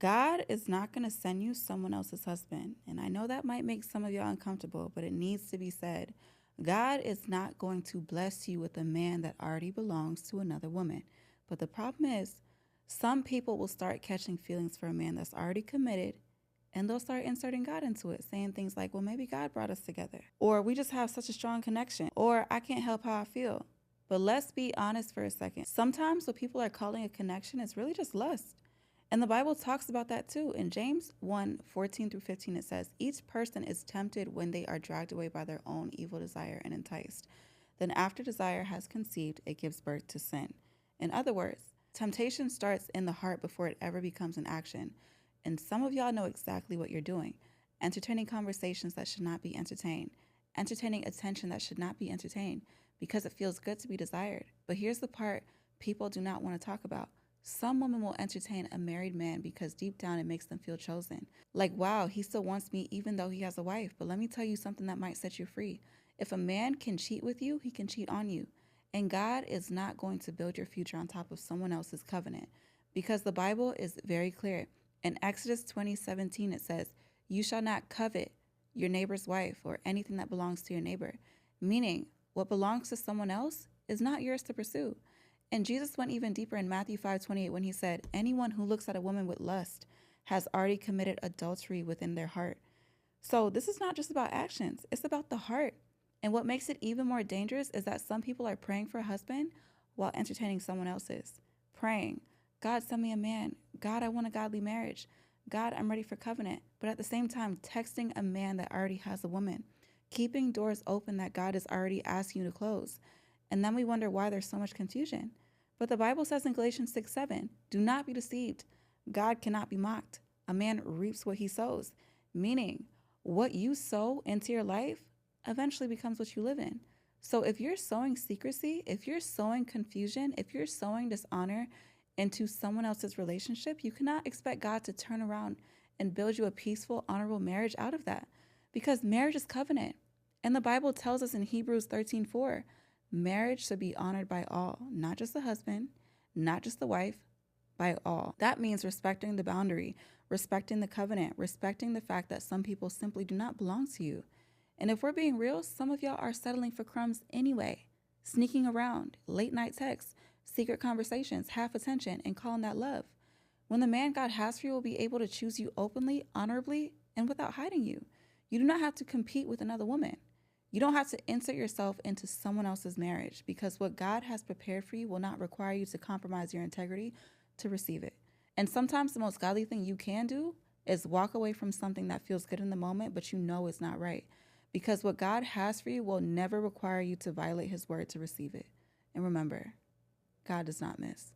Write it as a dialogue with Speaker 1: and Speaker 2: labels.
Speaker 1: God is not going to send you someone else's husband. And I know that might make some of y'all uncomfortable, but it needs to be said. God is not going to bless you with a man that already belongs to another woman. But the problem is, some people will start catching feelings for a man that's already committed, and they'll start inserting God into it, saying things like, well, maybe God brought us together, or we just have such a strong connection, or I can't help how I feel. But let's be honest for a second. Sometimes what people are calling a connection is really just lust. And the Bible talks about that too. In James 1:14-15, it says, each person is tempted when they are dragged away by their own evil desire and enticed. Then after desire has conceived, it gives birth to sin. In other words, temptation starts in the heart before it ever becomes an action. And some of y'all know exactly what you're doing. Entertaining conversations that should not be entertained. Entertaining attention that should not be entertained because it feels good to be desired. But here's the part people do not want to talk about. Some women will entertain a married man because deep down it makes them feel chosen. Like, wow, he still wants me even though he has a wife. But let me tell you something that might set you free. If a man can cheat with you, he can cheat on you. And God is not going to build your future on top of someone else's covenant, because the Bible is very clear. In Exodus 20:17, it says, you shall not covet your neighbor's wife or anything that belongs to your neighbor. Meaning, what belongs to someone else is not yours to pursue. And Jesus went even deeper in Matthew 5:28 when he said, anyone who looks at a woman with lust has already committed adultery within their heart. So this is not just about actions, it's about the heart. And what makes it even more dangerous is that some people are praying for a husband while entertaining someone else's. Praying, God, send me a man. God, I want a godly marriage. God, I'm ready for covenant. But at the same time, texting a man that already has a woman. Keeping doors open that God is already asking you to close. And then we wonder why there's so much confusion. But the Bible says in Galatians 6:7, do not be deceived. God cannot be mocked. A man reaps what he sows. Meaning, what you sow into your life eventually becomes what you live in. So if you're sowing secrecy, if you're sowing confusion, if you're sowing dishonor into someone else's relationship, you cannot expect God to turn around and build you a peaceful, honorable marriage out of that. Because marriage is covenant. And the Bible tells us in Hebrews 13:4, marriage should be honored by all, not just the husband, not just the wife, by all. That means respecting the boundary, respecting the covenant, respecting the fact that some people simply do not belong to you. And if we're being real, some of y'all are settling for crumbs anyway, sneaking around, late night texts, secret conversations, half attention, and calling that love. When the man God has for you will be able to choose you openly, honorably, and without hiding you. You do not have to compete with another woman. You don't have to insert yourself into someone else's marriage, because what God has prepared for you will not require you to compromise your integrity to receive it. And sometimes the most godly thing you can do is walk away from something that feels good in the moment, but you know it's not right. Because what God has for you will never require you to violate his word to receive it. And remember, God does not miss.